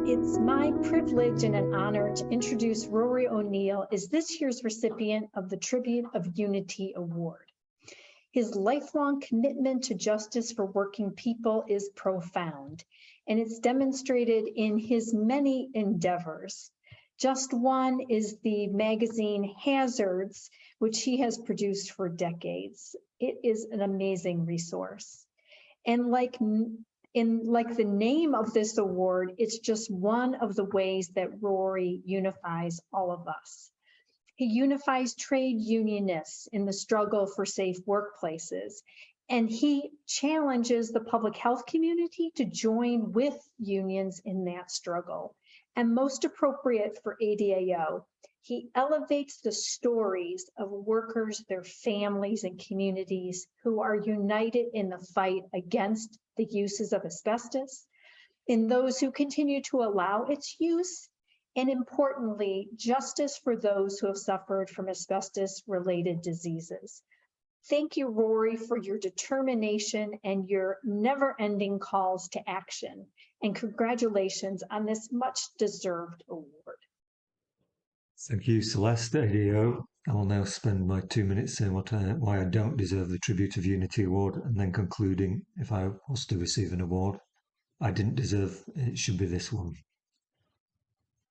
It's my privilege and an honor to introduce Rory O'Neill as this year's recipient of the Tribute of Unity Award. His lifelong commitment to justice for working people is profound, and it's demonstrated in his many endeavors. Just one is the magazine Hazards, which he has produced for decades. It is an amazing resource. And like the name of this award, it's just one of the ways that Rory unifies all of us. He unifies trade unionists in the struggle for safe workplaces, and he challenges the public health community to join with unions in that struggle. And most appropriate for ADAO, he elevates the stories of workers, their families, and communities who are united in the fight against the uses of asbestos, in those who continue to allow its use, and importantly, justice for those who have suffered from asbestos-related diseases. Thank you, Rory, for your determination and your never-ending calls to action. And congratulations on this much-deserved award. Thank you, Celeste, ADAO. I will now spend my 2 minutes saying why I don't deserve the Tribute of Unity Award, and then concluding, if I was to receive an award I didn't deserve, it should be this one.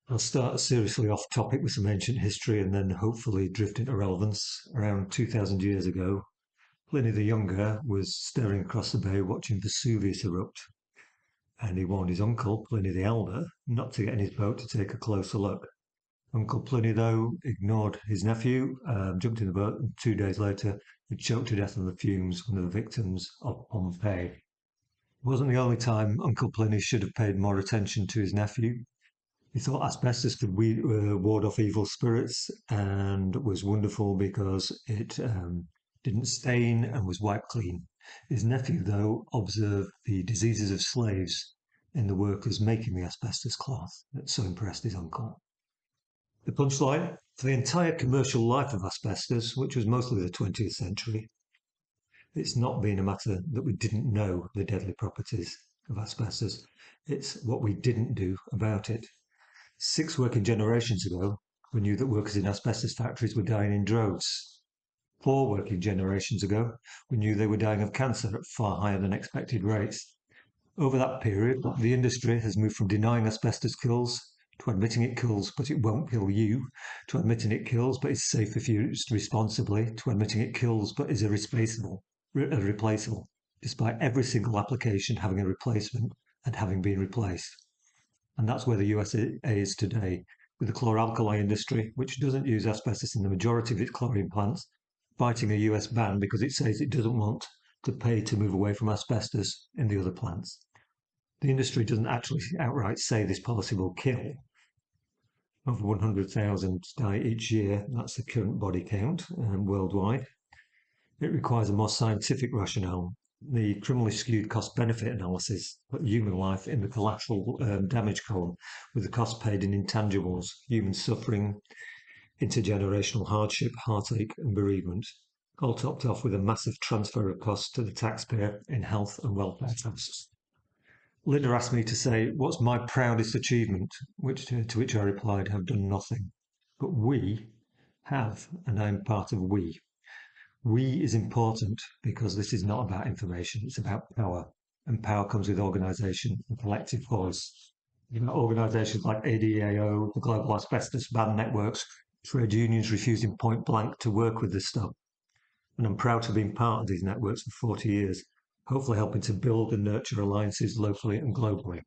I'll start seriously off topic with some ancient history and then hopefully drift into relevance. Around 2,000 years ago, Pliny the Younger was staring across the bay watching Vesuvius erupt, and he warned his uncle, Pliny the Elder, not to get in his boat to take a closer look. Uncle Pliny, though, ignored his nephew, jumped in the boat, and 2 days later he choked to death on the fumes, one of the victims of Pompeii. It wasn't the only time Uncle Pliny should have paid more attention to his nephew. He thought asbestos could ward off evil spirits and was wonderful because it didn't stain and was wiped clean. His nephew, though, observed the diseases of slaves in the workers making the asbestos cloth that so impressed his uncle. The punchline: for the entire commercial life of asbestos, which was mostly the 20th century, it's not been a matter that we didn't know the deadly properties of asbestos. It's what we didn't do about it. 6 working generations ago, we knew that workers in asbestos factories were dying in droves. 4 working generations ago, we knew they were dying of cancer at far higher than expected rates. Over that period, the industry has moved from denying asbestos kills to admitting it kills but it won't kill you, to admitting it kills but is safe if used responsibly, to admitting it kills but is irreplaceable, despite every single application having a replacement and having been replaced. And that's where the USA is today, with the chlor-alkali industry, which doesn't use asbestos in the majority of its chlorine plants, fighting a US ban because it says it doesn't want to pay to move away from asbestos in the other plants. The industry doesn't actually outright say this policy will kill. Over 100,000 die each year, that's the current body count worldwide. It requires a more scientific rationale. The criminally skewed cost-benefit analysis put human life in the collateral damage column, with the cost paid in intangibles, human suffering, intergenerational hardship, heartache and bereavement, all topped off with a massive transfer of costs to the taxpayer in health and welfare taxes. Linda asked me to say, what's my proudest achievement? To which I replied, I've done nothing. But we have, and I'm part of we. We is important because this is not about information, it's about power. And power comes with organisation and collective voice. You've got organisations like ADAO, the Global Asbestos Ban Networks, trade unions refusing point blank to work with this stuff. And I'm proud to have been part of these networks for 40 years, hopefully helping to build and nurture alliances locally and globally.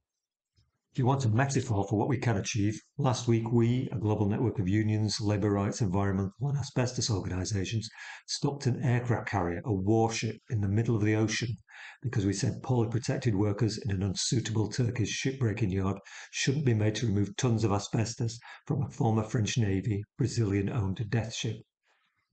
If you want a metaphor for what we can achieve, last week we, a global network of unions, labour rights, environmental and asbestos organisations, stopped an aircraft carrier, a warship, in the middle of the ocean because we said poorly protected workers in an unsuitable Turkish shipbreaking yard shouldn't be made to remove tons of asbestos from a former French Navy, Brazilian-owned death ship.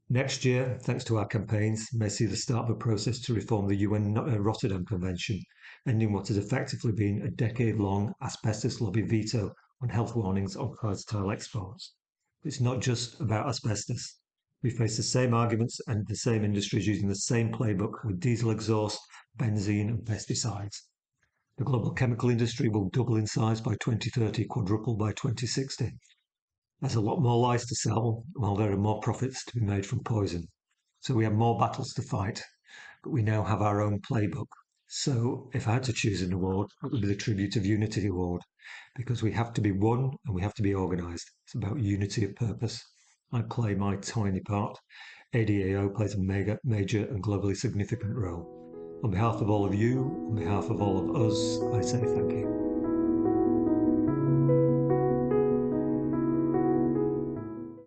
Next year, thanks to our campaigns, may see the start of a process to reform the UN Rotterdam Convention, ending what has effectively been a decade-long asbestos lobby veto on health warnings on textile exports. It's not just about asbestos. We face the same arguments and the same industries using the same playbook with diesel exhaust, benzene and pesticides. The global chemical industry will double in size by 2030, quadruple by 2060. There's a lot more lies to sell, while there are more profits to be made from poison. So we have more battles to fight, but we now have our own playbook. So if I had to choose an award, it would be the Tribute of Unity Award, because we have to be one and we have to be organised. It's about unity of purpose. I play my tiny part. ADAO plays a major and globally significant role. On behalf of all of you, on behalf of all of us, I say thank you.